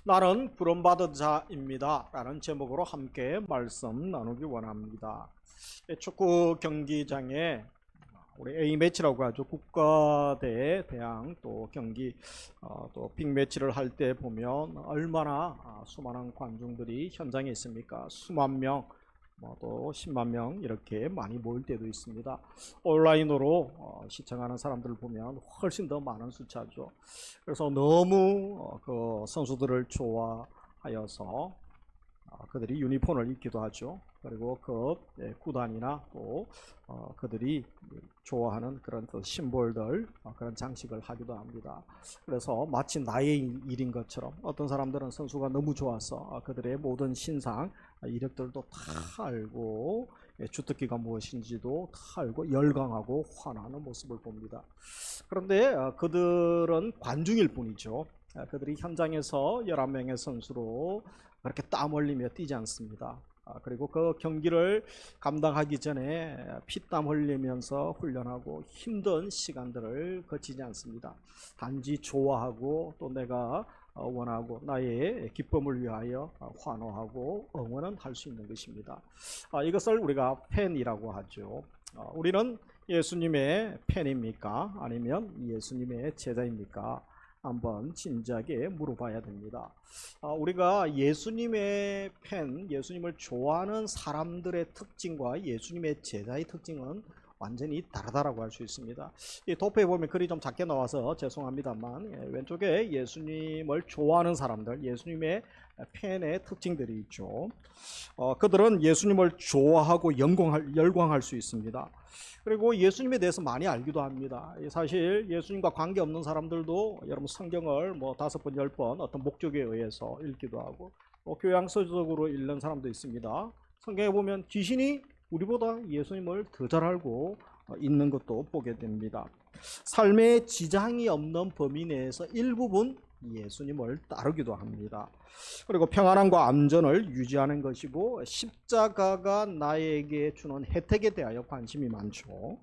나는 부름받은 자입니다 라는 제목으로 함께 말씀 나누기 원합니다. 축구 경기장에 우리 A매치라고 하죠. 국가대 대항 또 경기 또 빅매치를 할 때 보면 얼마나 수많은 관중들이 현장에 있습니까? 수만 명, 또 10만 명 이렇게 많이 모일 때도 있습니다. 온라인으로 시청하는 사람들을 보면 훨씬 더 많은 숫자죠. 그래서 너무 그 선수들을 좋아하여서 그들이 유니폼을 입기도 하죠. 그리고 그 구단이나 또 그들이 좋아하는 그런 또 심볼들, 그런 장식을 하기도 합니다. 그래서 마치 나의 일인 것처럼 어떤 사람들은 선수가 너무 좋아서 그들의 모든 신상 이력들도 다 알고 주특기가 무엇인지도 다 알고 열광하고 환호하는 모습을 봅니다. 그런데 그들은 관중일 뿐이죠. 그들이 현장에서 11명의 선수로 그렇게 땀 흘리며 뛰지 않습니다. 그리고 그 경기를 감당하기 전에 피땀 흘리면서 훈련하고 힘든 시간들을 거치지 않습니다. 단지 좋아하고 또 내가 원하고 나의 기쁨을 위하여 환호하고 응원은 할 수 있는 것입니다. 이것을 우리가 팬이라고 하죠. 우리는 예수님의 팬입니까? 아니면 예수님의 제자입니까? 한번 진지하게 물어봐야 됩니다. 우리가 예수님의 팬, 예수님을 좋아하는 사람들의 특징과 예수님의 제자의 특징은 완전히 다르다라고 할 수 있습니다. 이 도표에 보면 글이 좀 작게 나와서 죄송합니다만 왼쪽에 예수님을 좋아하는 사람들, 예수님의 팬의 특징들이 있죠. 그들은 예수님을 좋아하고 열광할 수 있습니다. 그리고 예수님에 대해서 많이 알기도 합니다. 사실 예수님과 관계없는 사람들도 여러분 성경을 뭐 5번, 10번 어떤 목적에 의해서 읽기도 하고 교양서적으로 읽는 사람도 있습니다. 성경에 보면 귀신이 우리보다 예수님을 더 잘 알고 있는 것도 보게 됩니다. 삶에 지장이 없는 범위 내에서 일부분 예수님을 따르기도 합니다. 그리고 평안함과 안전을 유지하는 것이고 십자가가 나에게 주는 혜택에 대하여 관심이 많죠.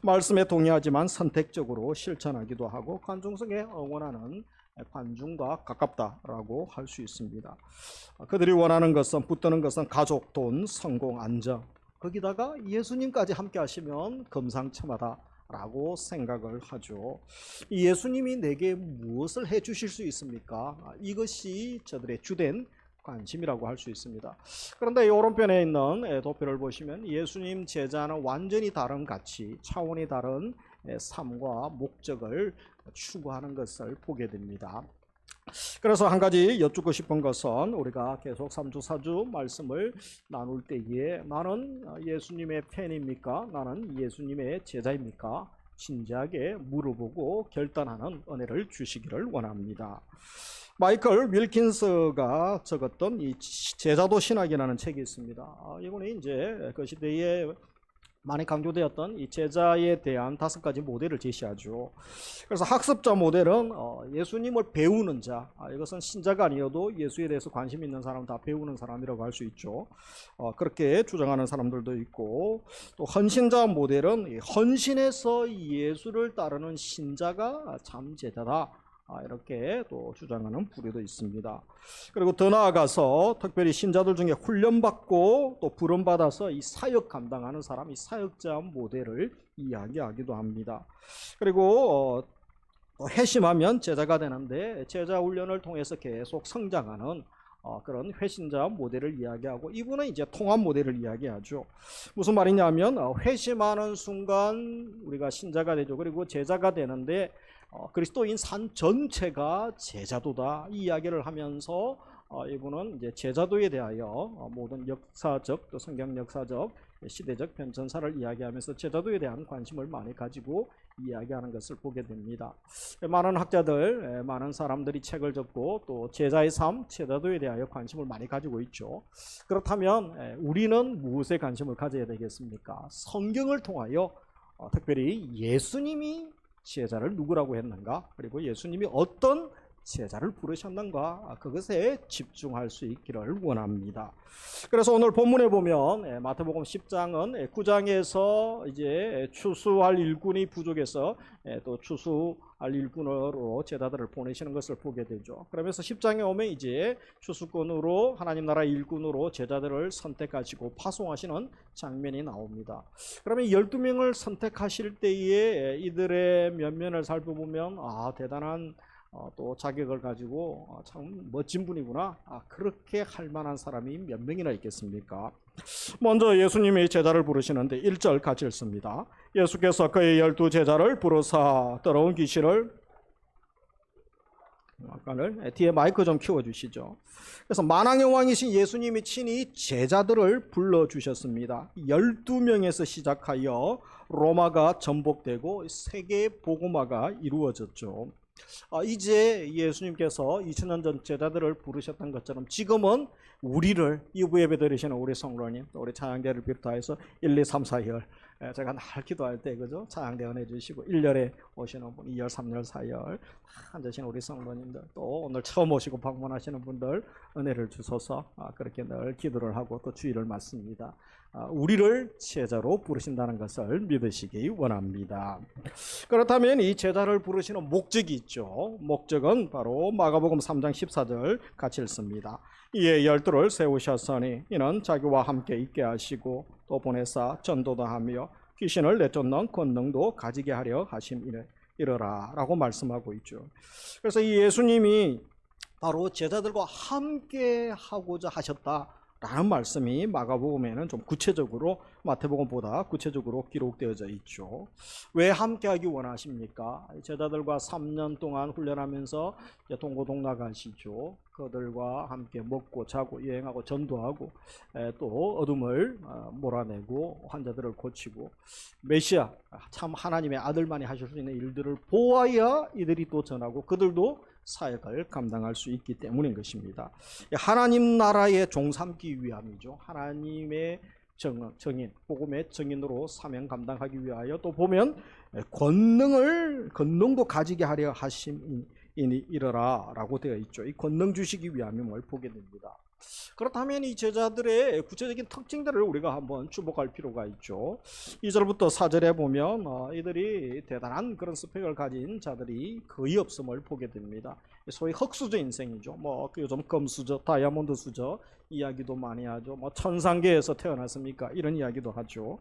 말씀에 동의하지만 선택적으로 실천하기도 하고 관중성에 응원하는 관중과 가깝다라고 할 수 있습니다. 그들이 원하는 것은 붙드는 것은 가족, 돈, 성공, 안정, 거기다가 예수님까지 함께 하시면 금상첨화다 라고 생각을 하죠. 예수님이 내게 무엇을 해 주실 수 있습니까? 이것이 저들의 주된 관심이라고 할 수 있습니다. 그런데 이 오른편에 있는 도표를 보시면 예수님 제자는 완전히 다른 가치, 차원이 다른 삶과 목적을 추구하는 것을 보게 됩니다. 그래서 한 가지 여쭙고 싶은 것은 우리가 계속 3주, 4주 말씀을 나눌 때에 나는 예수님의 팬입니까? 나는 예수님의 제자입니까? 진지하게 물어보고 결단하는 은혜를 주시기를 원합니다. 마이클 윌킨스가 적었던 이 제자도 신학이라는 책이 있습니다. 이번에 이제 그 시대에 많이 강조되었던 이 제자에 대한 5가지 모델을 제시하죠. 그래서 학습자 모델은 예수님을 배우는 자, 이것은 신자가 아니어도 예수에 대해서 관심 있는 사람 다 배우는 사람이라고 할 수 있죠. 그렇게 주장하는 사람들도 있고, 또 헌신자 모델은 헌신해서 예수를 따르는 신자가 참 제자다, 이렇게 또 주장하는 부류도 있습니다. 그리고 더 나아가서 특별히 신자들 중에 훈련받고 또 부름받아서 이 사역 감당하는 사람, 이 사역자 모델을 이야기하기도 합니다. 그리고 회심하면 제자가 되는데 제자 훈련을 통해서 계속 성장하는 그런 회신자 모델을 이야기하고, 이분은 이제 통합 모델을 이야기하죠. 무슨 말이냐면 회심하는 순간 우리가 신자가 되죠. 그리고 제자가 되는데 그리스도인 산 전체가 제자도다, 이 이야기를 하면서 이분은 이제 제자도에 대하여 모든 역사적 또 성경 역사적 시대적 변천사를 이야기하면서 제자도에 대한 관심을 많이 가지고 이야기하는 것을 보게 됩니다. 많은 학자들, 많은 사람들이 책을 적고 또 제자의 삶, 제자도에 대하여 관심을 많이 가지고 있죠. 그렇다면 우리는 무엇에 관심을 가져야 되겠습니까? 성경을 통하여 특별히 예수님이 제자를 누구라고 했는가, 그리고 예수님이 어떤 제자를 부르셨는가, 그것에 집중할 수 있기를 원합니다. 그래서 오늘 본문에 보면 마태복음 10장은 9장에서 이제 추수할 일꾼이 부족해서 또 추수할 일꾼으로 제자들을 보내시는 것을 보게 되죠. 그러면서 10장에 오면 이제 추수꾼으로 하나님 나라 일꾼으로 제자들을 선택하시고 파송하시는 장면이 나옵니다. 그러면 12명을 선택하실 때에 이들의 면면을 살펴보면 대단한 또 자격을 가지고 참 멋진 분이구나, 그렇게 할 만한 사람이 몇 명이나 있겠습니까? 먼저 예수님이 제자를 부르시는데 1절 같이 읽습니다. 예수께서 그의 12 제자를 부르사 더러운 귀신을, 뒤에 마이크 좀 키워주시죠. 그래서 만왕의 왕이신 예수님이 친히 제자들을 불러주셨습니다. 12명에서 시작하여 로마가 전복되고 세계 복음화가 이루어졌죠. 이제 예수님께서 2000년 전 제자들을 부르셨던 것처럼 지금은 우리를 이부 예배 드리시는 우리 성도님, 또 우리 찬양대를 비롯해서 1, 2, 3, 4열, 제가 날 기도할 때 그죠, 찬양대 은혜 주시고 1열에 오시는 분, 2열, 3열, 4열 앉으시는 우리 성도님들, 또 오늘 처음 오시고 방문하시는 분들 은혜를 주소서, 그렇게 늘 기도를 하고 또 주의를 맡습니다. 우리를 제자로 부르신다는 것을 믿으시기 원합니다. 그렇다면 이 제자를 부르시는 목적이 있죠. 목적은 바로 마가복음 3장 14절 같이 읽습니다. 이에 12를 세우셨으니 이는 자기와 함께 있게 하시고 또 보내사 전도도 하며 귀신을 내쫓는 권능도 가지게 하려 하심이러라 라고 말씀하고 있죠. 그래서 이 예수님이 바로 제자들과 함께 하고자 하셨다라는 말씀이 마가복음에는 좀 구체적으로 마태복음보다 구체적으로 기록되어져 있죠. 왜 함께하기 원하십니까? 제자들과 3년 동안 훈련하면서 동고동락 하시죠. 그들과 함께 먹고 자고 여행하고 전도하고 또 어둠을 몰아내고 환자들을 고치고 메시아 참 하나님의 아들만이 하실 수 있는 일들을 보아야 이들이 또 전하고 그들도 사역을 감당할 수 있기 때문인 것입니다. 하나님 나라의 종삼기 위함이죠. 하나님의 정인, 복음의 정인으로 사명 감당하기 위하여 또 보면 권능도 가지게 하려 하심이니이러라 라고 되어 있죠. 이 권능 주시기 위함을 보게 됩니다. 그렇다면 이 제자들의 구체적인 특징들을 우리가 한번 주목할 필요가 있죠. 2절부터 4절에 보면 이들이 대단한 그런 스펙을 가진 자들이 거의 없음을 보게 됩니다. 소위 흙수저 인생이죠. 요즘 금수저, 다이아몬드 수저 이야기도 많이 하죠. 천상계에서 태어났습니까? 이런 이야기도 하죠.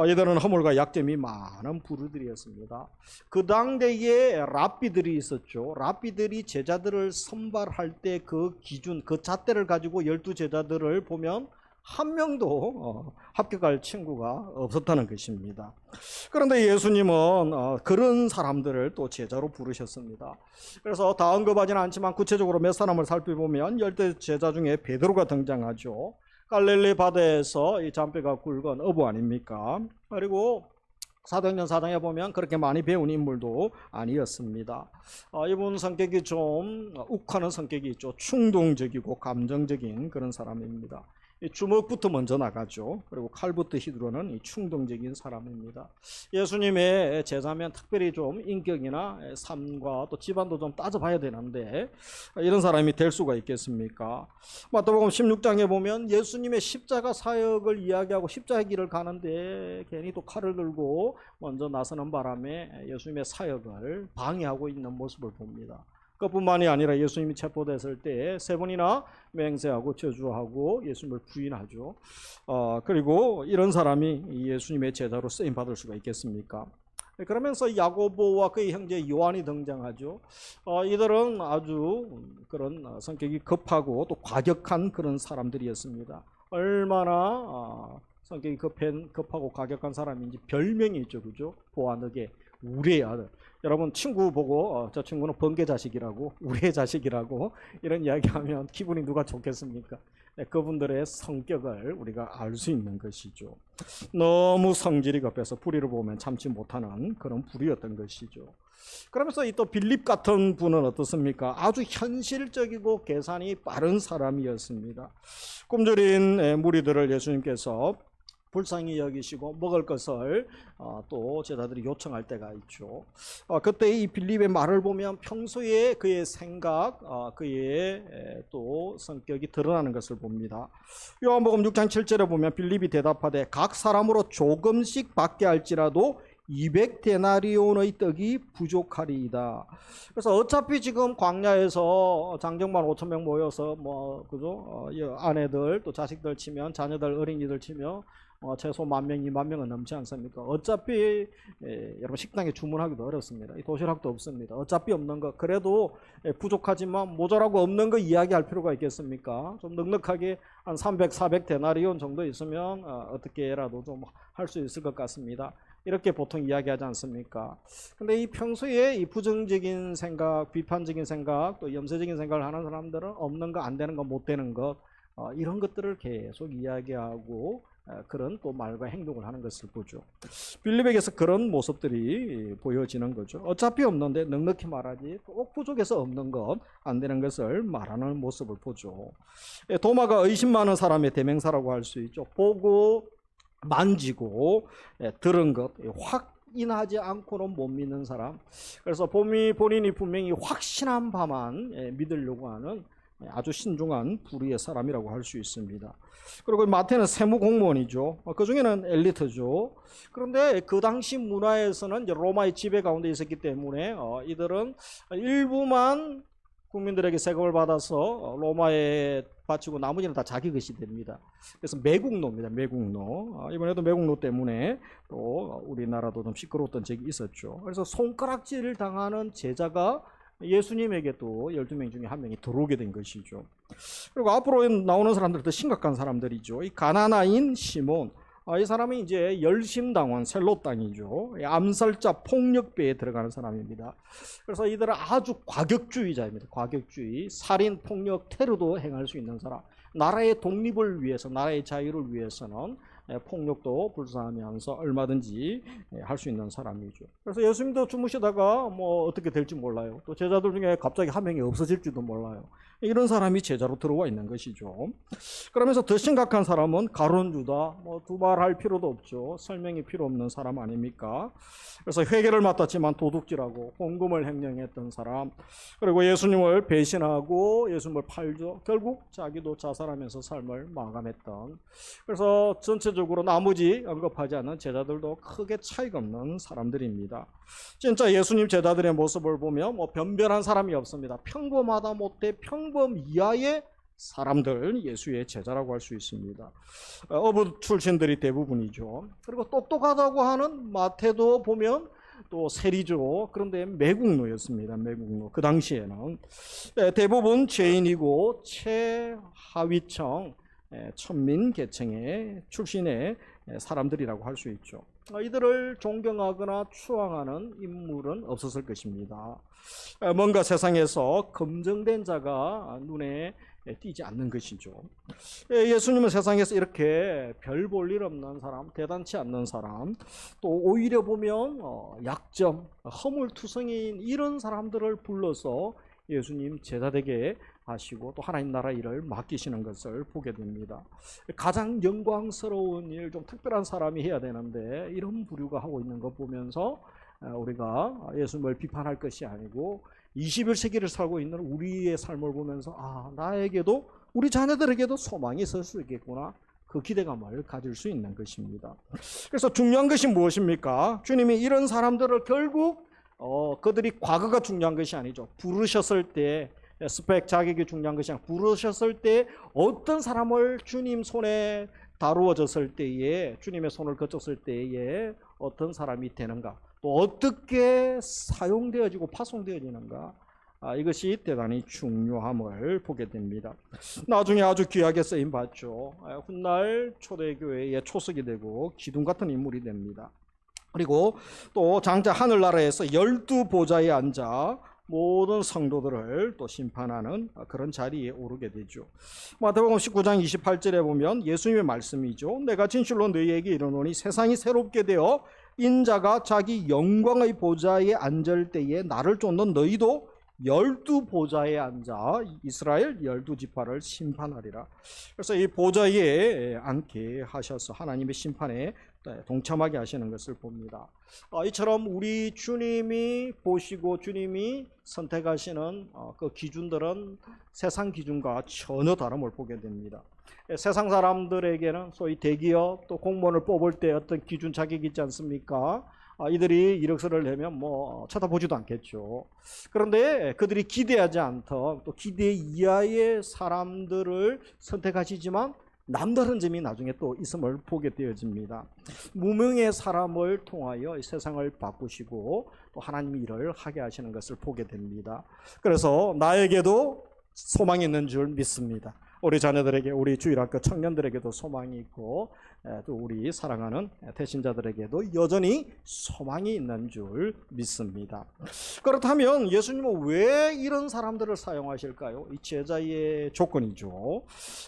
이들은 허물과 약점이 많은 부류들이었습니다. 그 당대에 랍비들이 있었죠. 랍비들이 제자들을 선발할 때 그 기준, 그 잣대를 가지고 12 제자들을 보면 한 명도 합격할 친구가 없었다는 것입니다. 그런데 예수님은 그런 사람들을 또 제자로 부르셨습니다. 그래서 다 언급하지는 않지만 구체적으로 몇 사람을 살펴보면 10 제자 중에 베드로가 등장하죠. 갈릴리 바다에서 이 잔뼈가 굵은 어부 아닙니까? 그리고 사도행전 4장에 보면 그렇게 많이 배운 인물도 아니었습니다. 이분 성격이 좀 욱하는 성격이 있죠. 충동적이고 감정적인 그런 사람입니다. 주먹부터 먼저 나가죠. 그리고 칼부터 휘두르는 이 충동적인 사람입니다. 예수님의 제자면 특별히 좀 인격이나 삶과 또 집안도 좀 따져봐야 되는데 이런 사람이 될 수가 있겠습니까? 마태복음 16장에 보면 예수님의 십자가 사역을 이야기하고 십자가 길을 가는데 괜히 또 칼을 들고 먼저 나서는 바람에 예수님의 사역을 방해하고 있는 모습을 봅니다. 그뿐만이 아니라 예수님이 체포됐을 때 3번이나 맹세하고 저주하고 예수님을 부인하죠. 그리고 이런 사람이 예수님의 제자로 쓰임 받을 수가 있겠습니까? 그러면서 야고보와 그의 형제 요한이 등장하죠. 이들은 아주 그런 성격이 급하고 또 과격한 그런 사람들이었습니다. 얼마나 성격이 급하고 과격한 사람인지 별명이 있죠, 그죠? 보아너게 우리의 아들. 여러분 친구 보고 저 친구는 번개 자식이라고, 우리의 자식이라고 이런 이야기하면 기분이 누가 좋겠습니까? 그분들의 성격을 우리가 알 수 있는 것이죠. 너무 성질이 급해서 불의를 보면 참지 못하는 그런 불이었던 것이죠. 그러면서 이 또 빌립 같은 분은 어떻습니까? 아주 현실적이고 계산이 빠른 사람이었습니다. 굶주린 무리들을 예수님께서 불쌍히 여기시고 먹을 것을 또 제자들이 요청할 때가 있죠. 그때 이 빌립의 말을 보면 평소에 그의 생각, 그의 또 성격이 드러나는 것을 봅니다. 요한복음 6장 7절에 보면 빌립이 대답하되 각 사람으로 조금씩 받게 할지라도 200데나리온의 떡이 부족하리이다. 그래서 어차피 지금 광야에서 장정만 5,000명 모여서 그죠? 아내들 또 자식들 치면 자녀들 어린이들 치면 최소 10,000명, 20,000명은 넘지 않습니까? 어차피 여러분 식당에 주문하기도 어렵습니다. 도시락도 없습니다. 어차피 없는 거 그래도 부족하지만 모자라고 없는 거 이야기할 필요가 있겠습니까? 좀 넉넉하게 한 300, 400데나리온 정도 있으면 어떻게라도 좀 할 수 있을 것 같습니다. 이렇게 보통 이야기하지 않습니까? 근데 이 평소에 이 부정적인 생각, 비판적인 생각, 또 염세적인 생각을 하는 사람들은 없는 거, 안 되는 거, 못 되는 것, 이런 것들을 계속 이야기하고 그런 또 말과 행동을 하는 것을 보죠. 빌립에게서 그런 모습들이 보여지는 거죠. 어차피 없는데 넉넉히 말하지 꼭 부족해서 없는 것, 안 되는 것을 말하는 모습을 보죠. 도마가 의심 많은 사람의 대명사라고 할 수 있죠. 보고 만지고 들은 것 확인하지 않고는 못 믿는 사람. 그래서 본인이 분명히 확신한 바만 믿으려고 하는 아주 신중한 부류의 사람이라고 할 수 있습니다. 그리고 마태는 세무 공무원이죠. 그 중에는 엘리트죠. 그런데 그 당시 문화에서는 로마의 지배 가운데 있었기 때문에 이들은 일부만 국민들에게 세금을 받아서 로마에 바치고 나머지는 다 자기 것이 됩니다. 그래서 매국노입니다. 매국노. 이번에도 매국노 때문에 또 우리나라도 좀 시끄러웠던 적이 있었죠. 그래서 손가락질을 당하는 제자가 예수님에게 또 12명 중에 한 명이 들어오게 된 것이죠. 그리고 앞으로 나오는 사람들 더 심각한 사람들이죠. 이 가나나인 시몬. 이 사람이 이제 열심당원 셀롯 땅이죠. 암살자 폭력배에 들어가는 사람입니다. 그래서 이들은 아주 과격주의자입니다. 과격주의, 살인, 폭력, 테러도 행할 수 있는 사람. 나라의 독립을 위해서, 나라의 자유를 위해서는 폭력도 불사하면서 얼마든지 할 수 있는 사람이죠. 그래서 예수님도 주무시다가 어떻게 될지 몰라요. 또 제자들 중에 갑자기 한 명이 없어질지도 몰라요. 이런 사람이 제자로 들어와 있는 것이죠. 그러면서 더 심각한 사람은 가룟 유다. 두말할 필요도 없죠. 설명이 필요 없는 사람 아닙니까? 그래서 회개를 맡았지만 도둑질하고 헌금을 횡령했던 사람. 그리고 예수님을 배신하고 예수님을 팔죠. 결국 자기도 자살하면서 삶을 마감했던. 그래서 전체적으로 나머지 언급하지 않는 제자들도 크게 차이가 없는 사람들입니다. 진짜 예수님 제자들의 모습을 보면 변변한 사람이 없습니다. 평범하다 못해 평범 이하의 사람들, 예수의 제자라고 할 수 있습니다. 어부 출신들이 대부분이죠. 그리고 똑똑하다고 하는 마태도 보면 또 세리죠. 그런데 매국노였습니다. 매국노. 그 당시에는 대부분 죄인이고 최하위층 천민 계층의 출신의 사람들이라고 할 수 있죠. 이들을 존경하거나 추앙하는 인물은 없었을 것입니다. 뭔가 세상에서 검증된 자가 눈에 띄지 않는 것이죠. 예수님은 세상에서 이렇게 별 볼 일 없는 사람, 대단치 않는 사람, 또 오히려 보면 약점, 허물투성이인 이런 사람들을 불러서 예수님 제자되게 하시고 또 하나님 나라 일을 맡기시는 것을 보게 됩니다. 가장 영광스러운 일, 좀 특별한 사람이 해야 되는데 이런 부류가 하고 있는 거 보면서 우리가 예수님을 비판할 것이 아니고 21세기를 살고 있는 우리의 삶을 보면서 나에게도 우리 자녀들에게도 소망이 있을 수 있겠구나, 그 기대감을 가질 수 있는 것입니다. 그래서 중요한 것이 무엇입니까? 주님이 이런 사람들을 결국 그들이 과거가 중요한 것이 아니죠. 부르셨을 때 스펙 자격이 중요한 것이 아니라 부르셨을 때 어떤 사람을 주님 손에 다루어졌을 때에, 주님의 손을 거쳤을 때에 어떤 사람이 되는가, 또 어떻게 사용되어지고 파송되어지는가, 이것이 대단히 중요함을 보게 됩니다. 나중에 아주 귀하게 쓰임 받죠. 훗날 초대교회의 초석이 되고 기둥 같은 인물이 됩니다. 그리고 또 장차 하늘나라에서 12보좌에 앉아 모든 성도들을 또 심판하는 그런 자리에 오르게 되죠. 마태복음 19장 28절에 보면 예수님의 말씀이죠. 내가 진실로 너희에게 이르노니 세상이 새롭게 되어 인자가 자기 영광의 보좌에 앉을 때에 나를 쫓는 너희도 12 보좌에 앉아 이스라엘 12지파를 심판하리라. 그래서 이 보좌에 앉게 하셔서 하나님의 심판에 동참하게 하시는 것을 봅니다. 이처럼 우리 주님이 보시고 주님이 선택하시는 그 기준들은 세상 기준과 전혀 다름을 보게 됩니다. 세상 사람들에게는 소위 대기업 또 공무원을 뽑을 때 어떤 기준 자격이 있지 않습니까? 이들이 이력서를 내면 뭐 쳐다보지도 않겠죠. 그런데 그들이 기대하지 않던 또 기대 이하의 사람들을 선택하시지만 남다른 점이 나중에 또 있음을 보게 되어집니다. 무명의 사람을 통하여 세상을 바꾸시고 또 하나님이 일을 하게 하시는 것을 보게 됩니다. 그래서 나에게도 소망이 있는 줄 믿습니다. 우리 자녀들에게, 우리 주일학교 청년들에게도 소망이 있고 또 우리 사랑하는 대신자들에게도 여전히 소망이 있는 줄 믿습니다. 그렇다면 예수님은 왜 이런 사람들을 사용하실까요? 이 제자의 조건이죠.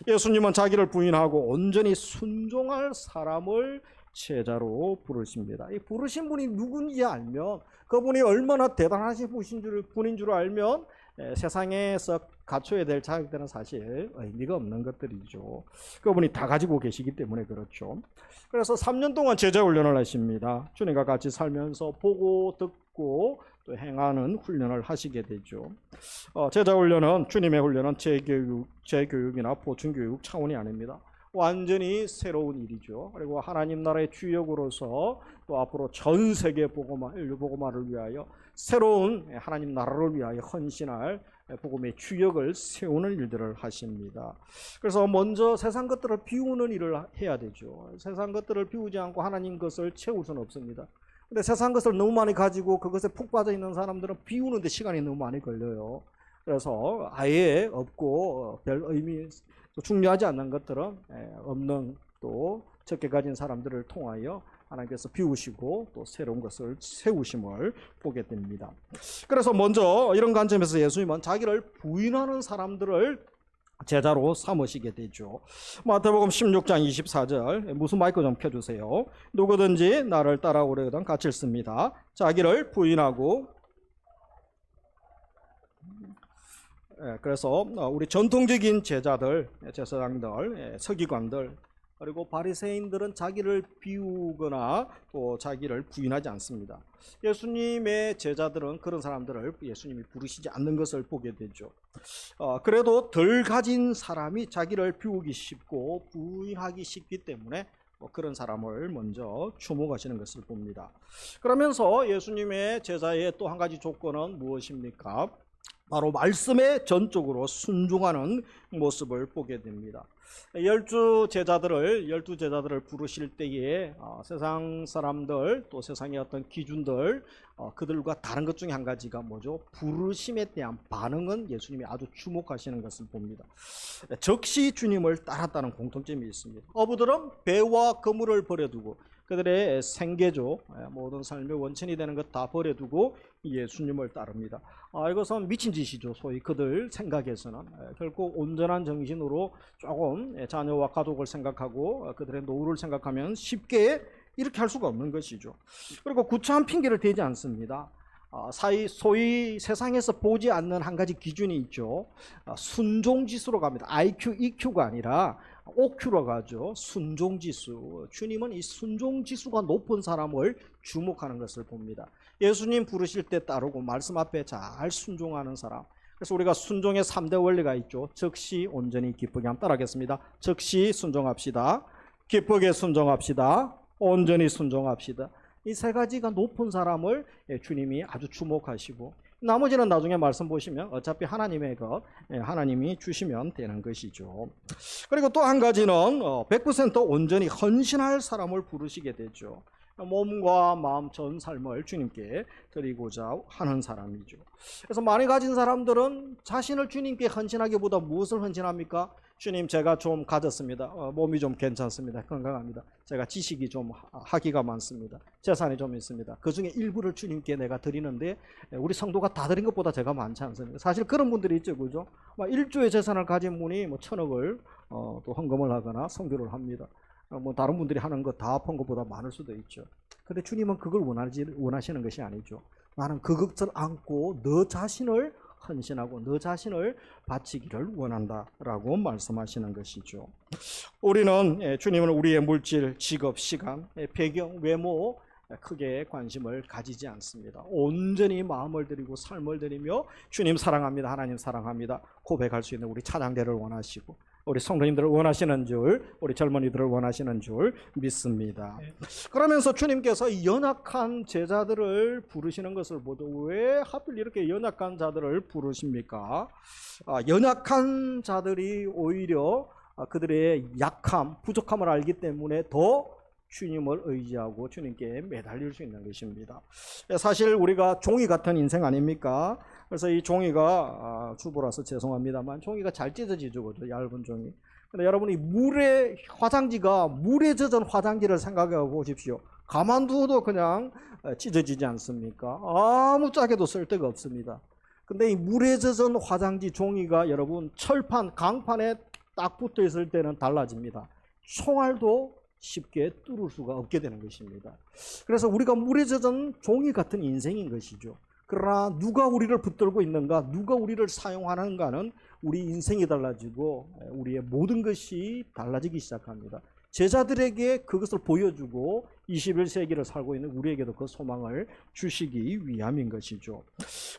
예수님은 자기를 부인하고 온전히 순종할 사람을 제자로 부르십니다. 이 부르신 분이 누군지 알면, 그분이 얼마나 대단하신 분인 줄 알면 세상에서 갖춰야 될 자격들은 사실 의미가 없는 것들이죠. 그분이 다 가지고 계시기 때문에 그렇죠. 그래서 3년 동안 제자 훈련을 하십니다. 주님과 같이 살면서 보고 듣고 또 행하는 훈련을 하시게 되죠. 제자 훈련은, 주님의 훈련은 재교육이나 보충교육 차원이 아닙니다. 완전히 새로운 일이죠. 그리고 하나님 나라의 주역으로서 또 앞으로 전 세계 인류 복음화를 위하여 새로운 하나님 나라를 위하여 헌신할 복음의 주역을 세우는 일들을 하십니다. 그래서 먼저 세상 것들을 비우는 일을 해야 되죠. 세상 것들을 비우지 않고 하나님 것을 채울 수는 없습니다. 근데 세상 것을 너무 많이 가지고 그것에 푹 빠져 있는 사람들은 비우는데 시간이 너무 많이 걸려요. 그래서 아예 없고 별 의미, 중요하지 않는 것들은 없는, 또 적게 가진 사람들을 통하여 하나님께서 비우시고 또 새로운 것을 세우심을 보게 됩니다. 그래서 먼저 이런 관점에서 예수님은 자기를 부인하는 사람들을 제자로 삼으시게 되죠. 마태복음 16장 24절, 무슨 마이크 좀 켜주세요. 누구든지 나를 따라오려거든 같이 읽습니다. 자기를 부인하고, 그래서 우리 전통적인 제자들, 제사장들, 서기관들, 그리고 바리새인들은 자기를 비우거나 또 자기를 부인하지 않습니다. 예수님의 제자들은 그런 사람들을 예수님이 부르시지 않는 것을 보게 되죠. 그래도 덜 가진 사람이 자기를 비우기 쉽고 부인하기 쉽기 때문에 그런 사람을 먼저 주목하시는 것을 봅니다. 그러면서 예수님의 제자의 또 한 가지 조건은 무엇입니까? 바로 말씀에 전적으로 순종하는 모습을 보게 됩니다. 12 제자들을 부르실 때에 세상 사람들 또 세상의 어떤 기준들, 그들과 다른 것 중에 한 가지가 뭐죠? 부르심에 대한 반응은 예수님이 아주 주목하시는 것을 봅니다. 즉시 주님을 따랐다는 공통점이 있습니다. 어부들은 배와 그물을 버려두고 그들의 생계죠, 모든 삶의 원천이 되는 것 다 버려두고 예수님을 따릅니다. 이것은 미친 짓이죠. 소위 그들 생각에서는 결국 온전한 정신으로 조금 자녀와 가족을 생각하고 그들의 노후를 생각하면 쉽게 이렇게 할 수가 없는 것이죠. 그리고 구차한 핑계를 대지 않습니다. 소위 세상에서 보지 않는 한 가지 기준이 있죠. 순종지수로 갑니다. IQ, EQ가 아니라 OQ로 가죠. 순종지수. 주님은 이 순종지수가 높은 사람을 주목하는 것을 봅니다. 예수님 부르실 때 따르고 말씀 앞에 잘 순종하는 사람. 그래서 우리가 순종의 3대 원리가 있죠. 즉시, 온전히, 기쁘게. 한번 따라하겠습니다. 즉시 순종합시다. 기쁘게 순종합시다. 온전히 순종합시다. 이 세 가지가 높은 사람을 주님이 아주 주목하시고, 나머지는 나중에 말씀 보시면 어차피 하나님의 것, 하나님이 주시면 되는 것이죠. 그리고 또 한 가지는 100% 온전히 헌신할 사람을 부르시게 되죠. 몸과 마음 전 삶을 주님께 드리고자 하는 사람이죠. 그래서 많이 가진 사람들은 자신을 주님께 헌신하기보다 무엇을 헌신합니까? 주님, 제가 좀 가졌습니다. 몸이 좀 괜찮습니다. 건강합니다. 제가 지식이 좀 학위가 많습니다. 재산이 좀 있습니다. 그 중에 일부를 주님께 내가 드리는데 우리 성도가 다 드린 것보다 제가 많지 않습니다. 사실 그런 분들이 있죠, 그죠? 1조의 재산을 가진 분이 1,000억을 또 헌금을 하거나 선교를 합니다. 다른 분들이 하는 거 다 합한 것보다 많을 수도 있죠. 근데 주님은 그걸 원하시는 것이 아니죠. 나는 그 것을 안고 너 자신을 헌신하고 너 자신을 바치기를 원한다라고 말씀하시는 것이죠. 우리는 주님은 우리의 물질, 직업, 시간, 배경, 외모 크게 관심을 가지지 않습니다. 온전히 마음을 드리고 삶을 드리며 주님 사랑합니다, 하나님 사랑합니다 고백할 수 있는 우리 찬양대를 원하시고 우리 성도님들을 원하시는 줄, 우리 젊은이들을 원하시는 줄 믿습니다. 그러면서 주님께서 연약한 제자들을 부르시는 것을 보도 왜 하필 이렇게 연약한 자들을 부르십니까? 연약한 자들이 오히려 그들의 약함, 부족함을 알기 때문에 더 주님을 의지하고 주님께 매달릴 수 있는 것입니다. 사실 우리가 종이 같은 인생 아닙니까? 그래서 이 종이가 주부라서 죄송합니다만 종이가 잘 찢어지죠, 그죠? 얇은 종이. 근데 여러분이 물에 젖은 화장지를 생각해 보십시오. 가만두어도 그냥 찢어지지 않습니까? 아무 짝에도 쓸데가 없습니다. 근데 이 물에 젖은 화장지 종이가 여러분 철판, 강판에 딱 붙어 있을 때는 달라집니다. 총알도 쉽게 뚫을 수가 없게 되는 것입니다. 그래서 우리가 물에 젖은 종이 같은 인생인 것이죠. 그러나 누가 우리를 붙들고 있는가, 누가 우리를 사용하는가는 우리 인생이 달라지고 우리의 모든 것이 달라지기 시작합니다. 제자들에게 그것을 보여주고 21세기를 살고 있는 우리에게도 그 소망을 주시기 위함인 것이죠.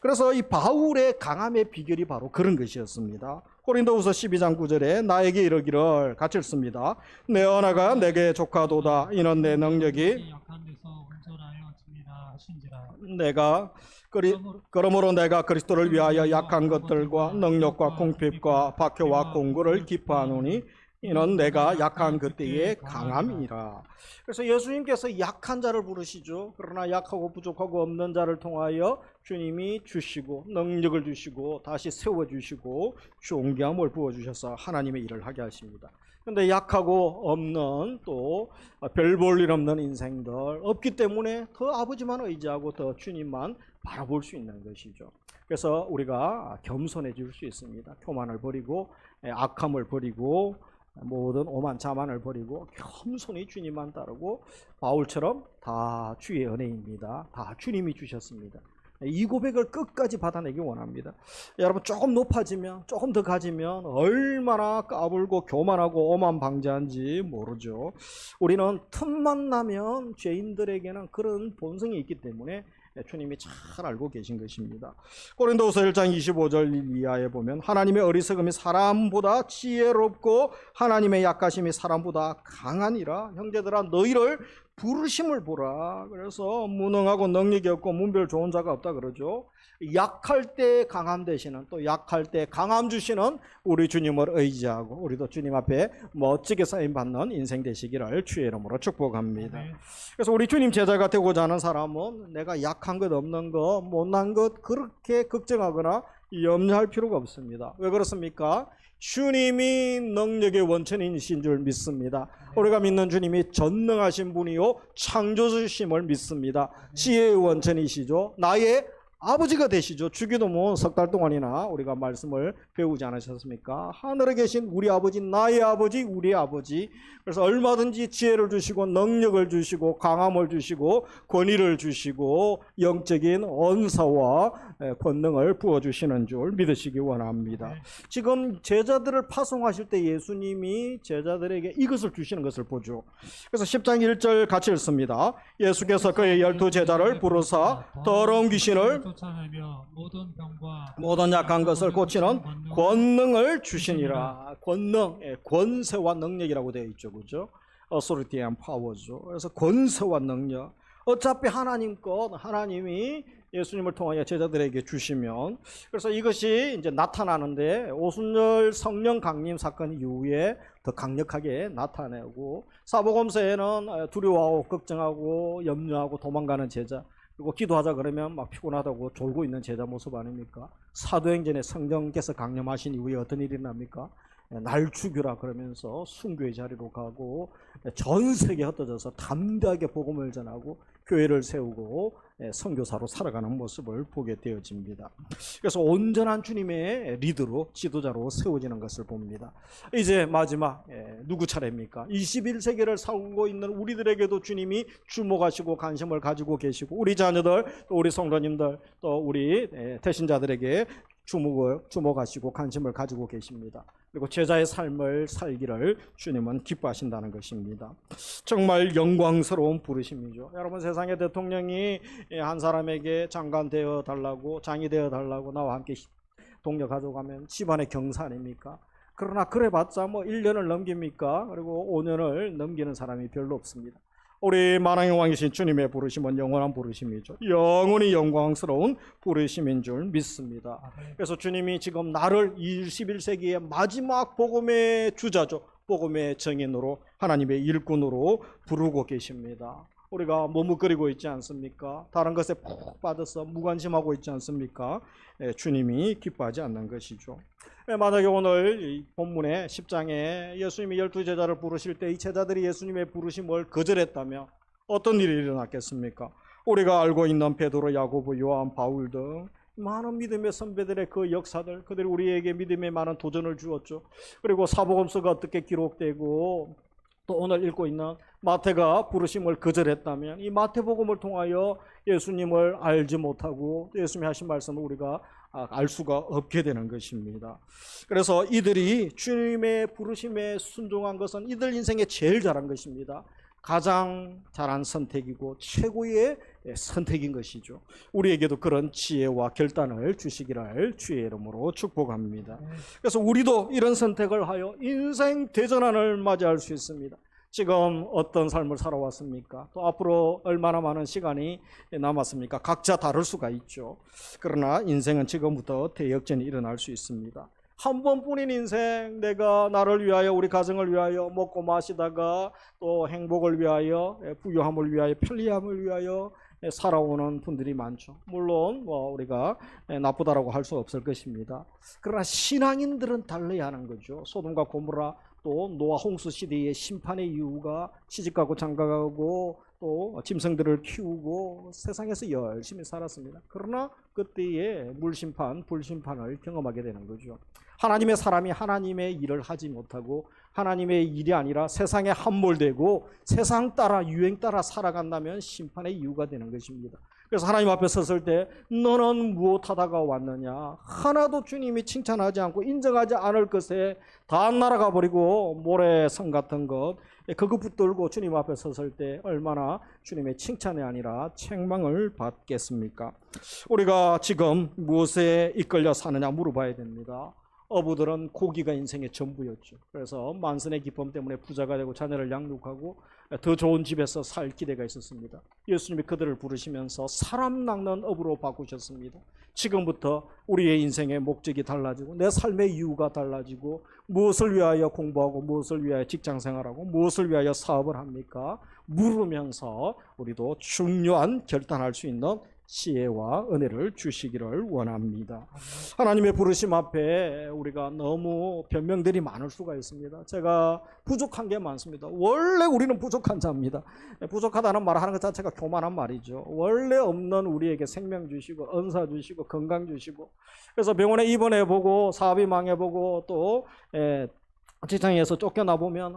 그래서 이 바울의 강함의 비결이 바로 그런 것이었습니다. 고린도후서 12장 9절에 나에게 이르기를 같이 읽습니다. 내 언어가 내게 족하도다. 이는 내 능력이 약한 데서 온전하여 집니다 하신지라. 그러므로 내가 그리스도를 위하여 약한 것들과 능력과 궁핍과 박해와 공고를 기뻐하노니 이는 내가 약한 그때의 강함이라. 그래서 예수님께서 약한 자를 부르시죠. 그러나 약하고 부족하고 없는 자를 통하여 주님이 주시고 능력을 주시고 다시 세워주시고 존귀함을 부어주셔서 하나님의 일을 하게 하십니다. 그런데 약하고 없는 또 별 볼 일 없는 인생들 없기 때문에 더 아버지만 의지하고 더 주님만 바라볼 수 있는 것이죠. 그래서 우리가 겸손해질 수 있습니다. 교만을 버리고 악함을 버리고 모든 오만 자만을 버리고 겸손히 주님만 따르고 바울처럼 다 주의 은혜입니다. 다 주님이 주셨습니다. 이 고백을 끝까지 받아내기 원합니다. 여러분 조금 높아지면 조금 더 가지면 얼마나 까불고 교만하고 오만방자한지 모르죠. 우리는 틈만 나면 죄인들에게는 그런 본성이 있기 때문에 주님이 잘 알고 계신 것입니다. 고린도후서 1장 25절 이하에 보면 하나님의 어리석음이 사람보다 지혜롭고 하나님의 약하심이 사람보다 강하니라. 형제들아 너희를 부르심을 보라. 그래서 무능하고 능력이 없고 문별 좋은 자가 없다 그러죠. 약할 때 강함 되시는, 또 약할 때 강함 주시는 우리 주님을 의지하고 우리도 주님 앞에 멋지게 쓰임받는 인생 되시기를 주의 이름으로 축복합니다. 그래서 우리 주님 제자가 되고자 하는 사람은 내가 약한 것, 없는 것, 못난 것 그렇게 걱정하거나 염려할 필요가 없습니다. 왜 그렇습니까? 주님이 능력의 원천이신 줄 믿습니다. 우리가 믿는 주님이 전능하신 분이요 창조주심을 믿습니다. 지혜의 원천이시죠. 나의 아버지가 되시죠. 주기도 뭐 석 달 동안이나 우리가 말씀을 배우지 않으셨습니까? 하늘에 계신 우리 아버지, 나의 아버지, 우리 아버지. 그래서 얼마든지 지혜를 주시고 능력을 주시고 강함을 주시고 권위를 주시고 영적인 언사와 권능을 부어주시는 줄 믿으시기 원합니다. 지금 제자들을 파송하실 때 예수님이 제자들에게 이것을 주시는 것을 보죠. 그래서 10장 1절 같이 읽습니다. 예수께서 그의 12제자를 부르사 더러운 귀신을 쫓아내며 모든 병과 모든 약한 것을 고치는 권능을 주시니라. 권능, 권세와 능력이라고 되어 있죠, 그죠? authority and power죠. 그래서 권세와 능력. 어차피 하나님 것, 하나님이 예수님을 통하여 제자들에게 주시면, 그래서 이것이 이제 나타나는데 오순절 성령 강림 사건 이후에 더 강력하게 나타내고, 사복음서에는 두려워하고 걱정하고 염려하고 도망가는 제자, 그리고 기도하자 그러면 막 피곤하다고 졸고 있는 제자 모습 아닙니까? 사도행전에 성령께서 강림하신 이후에 어떤 일이 납니까? 날 죽여라 그러면서 순교의 자리로 가고 전 세계에 흩어져서 담대하게 복음을 전하고 교회를 세우고 선교사로 살아가는 모습을 보게 되어집니다. 그래서 온전한 주님의 리더로, 지도자로 세워지는 것을 봅니다. 이제 마지막 누구 차례입니까? 21세기를 살고 있는 우리들에게도 주님이 주목하시고 관심을 가지고 계시고 우리 자녀들, 또 우리 성도님들, 또 우리 태신자들에게 주목하시고 관심을 가지고 계십니다. 그리고 제자의 삶을 살기를 주님은 기뻐하신다는 것입니다. 정말 영광스러운 부르심이죠. 여러분, 세상의 대통령이 한 사람에게 장관 되어 달라고, 장이 되어 달라고 나와 함께 동료 가져가면 집안의 경사 아닙니까? 그러나 그래봤자 뭐 1년을 넘깁니까? 그리고 5년을 넘기는 사람이 별로 없습니다. 우리 만왕의 왕이신 주님의 부르심은 영원한 부르심이죠. 영원히 영광스러운 부르심인 줄 믿습니다. 그래서 주님이 지금 나를 21세기의 마지막 복음의 주자죠. 복음의 증인으로, 하나님의 일꾼으로 부르고 계십니다. 우리가 머뭇거리고 있지 않습니까? 다른 것에 푹 빠져서 무관심하고 있지 않습니까? 주님이 기뻐하지 않는 것이죠. 만약에 오늘 이 본문의 10장에 예수님이 12제자를 부르실 때 이 제자들이 예수님의 부르심을 거절했다면 어떤 일이 일어났겠습니까? 우리가 알고 있는 베드로, 야고보, 요한, 바울 등 많은 믿음의 선배들의 그 역사들, 그들이 우리에게 믿음의 많은 도전을 주었죠. 그리고 사복음서가 어떻게 기록되고 또 오늘 읽고 있는 마태가 부르심을 거절했다면 이 마태복음을 통하여 예수님을 알지 못하고 예수님이 하신 말씀을 우리가 알 수가 없게 되는 것입니다. 그래서 이들이 주님의 부르심에 순종한 것은 이들 인생에 제일 잘한 것입니다. 가장 잘한 선택이고 최고의 선택인 것이죠. 우리에게도 그런 지혜와 결단을 주시기를 주의 이름으로 축복합니다. 그래서 우리도 이런 선택을 하여 인생 대전환을 맞이할 수 있습니다. 지금 어떤 삶을 살아왔습니까? 또 앞으로 얼마나 많은 시간이 남았습니까? 각자 다를 수가 있죠. 그러나 인생은 지금부터 대역전이 일어날 수 있습니다. 한 번뿐인 인생, 내가 나를 위하여, 우리 가정을 위하여 먹고 마시다가 또 행복을 위하여, 부유함을 위하여, 편리함을 위하여 살아오는 분들이 많죠. 물론 우리가 나쁘다라고 할 수 없을 것입니다. 그러나 신앙인들은 달라야 하는 거죠. 소돔과 고모라, 또 노아 홍수 시대의 심판의 이유가 시집가고 장가가고 또 짐승들을 키우고 세상에서 열심히 살았습니다. 그러나 그때의 물심판, 불심판을 경험하게 되는 거죠. 하나님의 사람이 하나님의 일을 하지 못하고 하나님의 일이 아니라 세상에 함몰되고 세상 따라 유행 따라 살아간다면 심판의 이유가 되는 것입니다. 그래서 하나님 앞에 섰을 때 너는 무엇하다가 왔느냐, 하나도 주님이 칭찬하지 않고 인정하지 않을 것에 다 날아가 버리고 모래성 같은 것 그거 붙들고 주님 앞에 섰을 때 얼마나 주님의 칭찬이 아니라 책망을 받겠습니까? 우리가 지금 무엇에 이끌려 사느냐 물어봐야 됩니다. 어부들은 고기가 인생의 전부였죠. 그래서 만선의 기쁨 때문에 부자가 되고 자녀를 양육하고 더 좋은 집에서 살 기대가 있었습니다. 예수님이 그들을 부르시면서 사람 낚는 어부로 바꾸셨습니다. 지금부터 우리의 인생의 목적이 달라지고 내 삶의 이유가 달라지고 무엇을 위하여 공부하고 무엇을 위하여 직장생활하고 무엇을 위하여 사업을 합니까? 물으면서 우리도 중요한 결단할 수 있는 지혜와 은혜를 주시기를 원합니다. 하나님의 부르심 앞에 우리가 너무 변명들이 많을 수가 있습니다. 제가 부족한 게 많습니다. 원래 우리는 부족한 자입니다. 부족하다는 말 하는 것 자체가 교만한 말이죠. 원래 없는 우리에게 생명 주시고 은사 주시고 건강 주시고 그래서 병원에 입원해보고 사업이 망해보고 또 직장에서 쫓겨나보면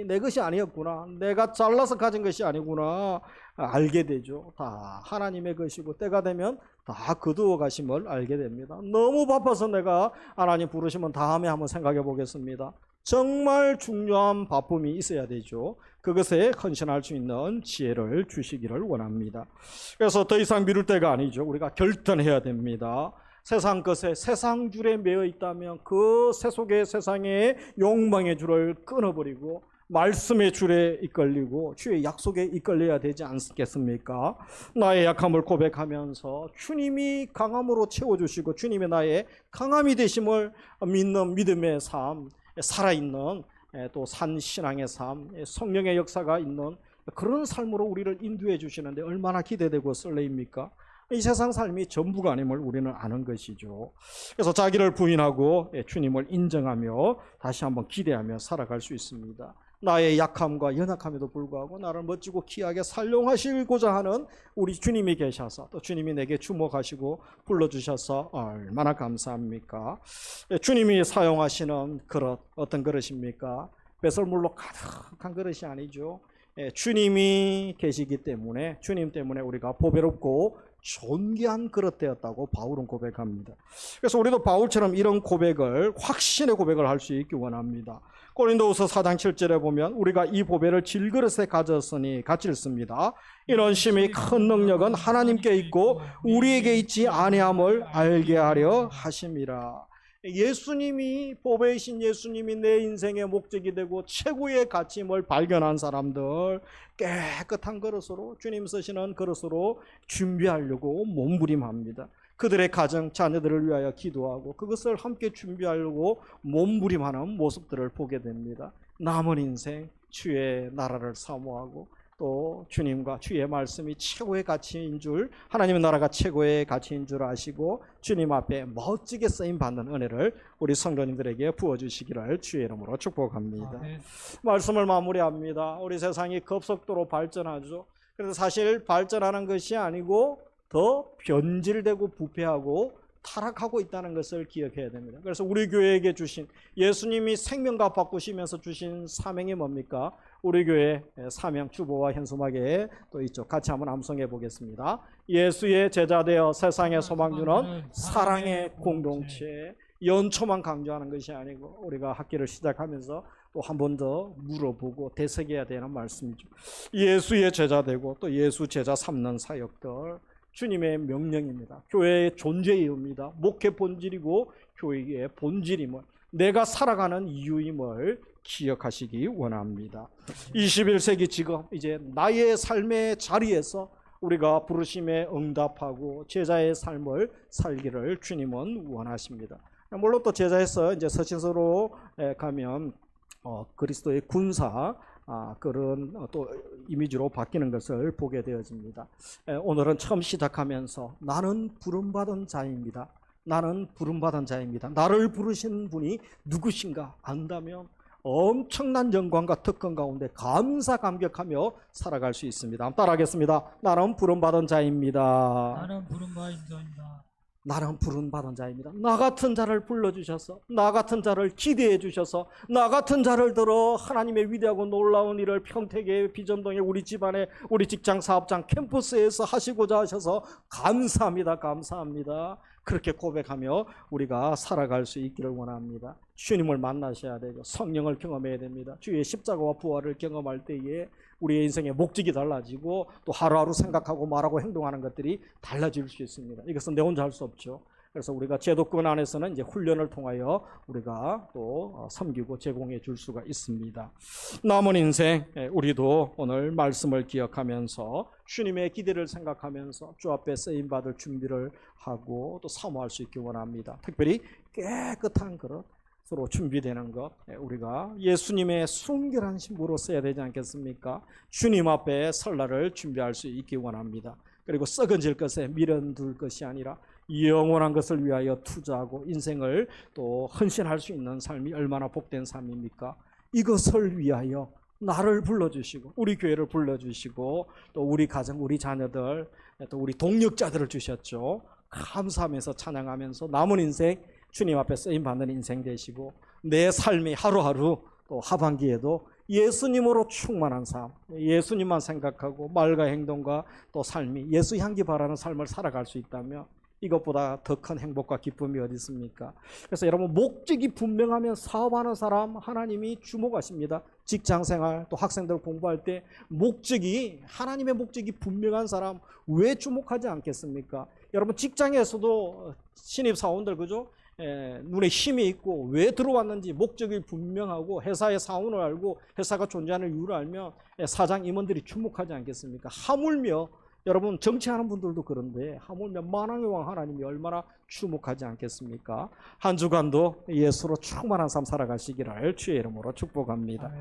내 것이 아니었구나, 내가 잘나서 가진 것이 아니구나 알게 되죠. 다 하나님의 것이고 때가 되면 다 거두어 가심을 알게 됩니다. 너무 바빠서 내가 하나님 부르시면 다음에 한번 생각해 보겠습니다. 정말 중요한 바쁨이 있어야 되죠. 그것에 헌신할 수 있는 지혜를 주시기를 원합니다. 그래서 더 이상 미룰 때가 아니죠. 우리가 결단해야 됩니다. 세상 것에 세상 줄에 매여 있다면 그 세속의 세상의 욕망의 줄을 끊어버리고 말씀의 줄에 이끌리고 주의 약속에 이끌려야 되지 않겠습니까? 나의 약함을 고백하면서 주님이 강함으로 채워주시고 주님의 나의 강함이 되심을 믿는 믿음의 삶, 살아있는 또 산신앙의 삶, 성령의 역사가 있는 그런 삶으로 우리를 인도해 주시는데 얼마나 기대되고 설레입니까? 이 세상 삶이 전부가 아님을 우리는 아는 것이죠. 그래서 자기를 부인하고 주님을 인정하며 다시 한번 기대하며 살아갈 수 있습니다. 나의 약함과 연약함에도 불구하고 나를 멋지고 귀하게 사용하시고자 하는 우리 주님이 계셔서 또 주님이 내게 주목하시고 불러주셔서 얼마나 감사합니까? 주님이 사용하시는 그릇 어떤 그릇입니까? 배설물로 가득한 그릇이 아니죠. 주님이 계시기 때문에 주님 때문에 우리가 보배롭고 존귀한 그릇 되었다고 바울은 고백합니다. 그래서 우리도 바울처럼 이런 고백을, 확신의 고백을 할 수 있기 원합니다. 고린도후서 4장 7절에 보면 우리가 이 보배를 질그릇에 가졌으니 같이 읽습니다. 이런 심히 큰 능력은 하나님께 있고 우리에게 있지 아니함을 알게 하려 하심이라. 예수님이, 보배이신 예수님이 내 인생의 목적이 되고 최고의 가치임을 발견한 사람들, 깨끗한 그릇으로, 주님 쓰시는 그릇으로 준비하려고 몸부림합니다. 그들의 가정, 자녀들을 위하여 기도하고 그것을 함께 준비하려고 몸부림하는 모습들을 보게 됩니다. 남은 인생 주의 나라를 사모하고 또 주님과 주의 말씀이 최고의 가치인 줄, 하나님의 나라가 최고의 가치인 줄 아시고 주님 앞에 멋지게 쓰임 받는 은혜를 우리 성도님들에게 부어주시기를 주의 이름으로 축복합니다. 말씀을 마무리합니다. 우리 세상이 급속도로 발전하죠. 그래서 사실 발전하는 것이 아니고 더 변질되고 부패하고 타락하고 있다는 것을 기억해야 됩니다. 그래서 우리 교회에게 주신, 예수님이 생명과 바꾸시면서 주신 사명이 뭡니까? 우리 교회 사명, 주보와 현수막에 또 있죠. 같이 한번 암송해 보겠습니다. 예수의 제자 되어 세상의 소망 주는 사랑의 공동체. 연초만 강조하는 것이 아니고 우리가 학기를 시작하면서 또 한 번 더 물어보고 되새겨야 되는 말씀이죠. 예수의 제자 되고 또 예수 제자 삼는 사역들, 주님의 명령입니다. 교회의 존재이입니다. 목회 본질이고 교회의 본질임을, 내가 살아가는 이유임을 기억하시기 원합니다. 21세기 지금 이제 나의 삶의 자리에서 우리가 부르심에 응답하고 제자의 삶을 살기를 주님은 원하십니다. 물론 또 제자에서 이제 서신서로 가면 그리스도의 군사, 그런 또 이미지로 바뀌는 것을 보게 되어집니다. 오늘은 처음 시작하면서 나는 부름받은 자입니다. 나는 부름받은 자입니다. 나를 부르신 분이 누구신가 안다면 엄청난 영광과 특권 가운데 감사 감격하며 살아갈 수 있습니다. 따라하겠습니다. 나는 부름받은 자입니다. 나는 부름받은 자입니다. 나는 부름받은 자입니다. 나 같은 자를 불러주셔서, 나 같은 자를 기대해 주셔서, 나 같은 자를 들어 하나님의 위대하고 놀라운 일을 평택에, 비전동에, 우리 집안에, 우리 직장, 사업장, 캠퍼스에서 하시고자 하셔서 감사합니다. 감사합니다. 그렇게 고백하며 우리가 살아갈 수 있기를 원합니다. 주님을 만나셔야 되죠. 성령을 경험해야 됩니다. 주의 십자가와 부활을 경험할 때에 우리의 인생의 목적이 달라지고 또 하루하루 생각하고 말하고 행동하는 것들이 달라질 수 있습니다. 이것은 내 혼자 할 수 없죠. 그래서 우리가 제도권 안에서는 이제 훈련을 통하여 우리가 또 섬기고 제공해 줄 수가 있습니다. 남은 인생 우리도 오늘 말씀을 기억하면서 주님의 기대를 생각하면서 주 앞에 쓰임 받을 준비를 하고 또 사모할 수 있기 원합니다. 특별히 깨끗한 그릇 서로 준비되는 것, 우리가 예수님의 순결한 신부로 써야 되지 않겠습니까? 주님 앞에 설날을 준비할 수 있기 원합니다. 그리고 썩어질 것에 미련둘 것이 아니라 영원한 것을 위하여 투자하고 인생을 또 헌신할 수 있는 삶이 얼마나 복된 삶입니까? 이것을 위하여 나를 불러주시고 우리 교회를 불러주시고 또 우리 가정, 우리 자녀들, 또 우리 동력자들을 주셨죠. 감사하면서 찬양하면서 남은 인생 주님 앞에 쓰임받는 인생 되시고 내 삶이 하루하루 또 하반기에도 예수님으로 충만한 삶, 예수님만 생각하고 말과 행동과 또 삶이 예수 향기 바라는 삶을 살아갈 수 있다면 이것보다 더 큰 행복과 기쁨이 어디 있습니까? 그래서 여러분, 목적이 분명하면 사업하는 사람 하나님이 주목하십니다. 직장생활 또 학생들 공부할 때 목적이, 하나님의 목적이 분명한 사람 왜 주목하지 않겠습니까? 여러분, 직장에서도 신입사원들 그죠? 눈에 힘이 있고 왜 들어왔는지 목적이 분명하고 회사의 사원을 알고 회사가 존재하는 이유를 알면 사장 임원들이 주목하지 않겠습니까? 하물며 여러분, 정치하는 분들도 그런데 하물며 만왕의 왕 하나님이 얼마나 주목하지 않겠습니까? 한 주간도 예수로 충만한 삶 살아가시기를 주의 이름으로 축복합니다.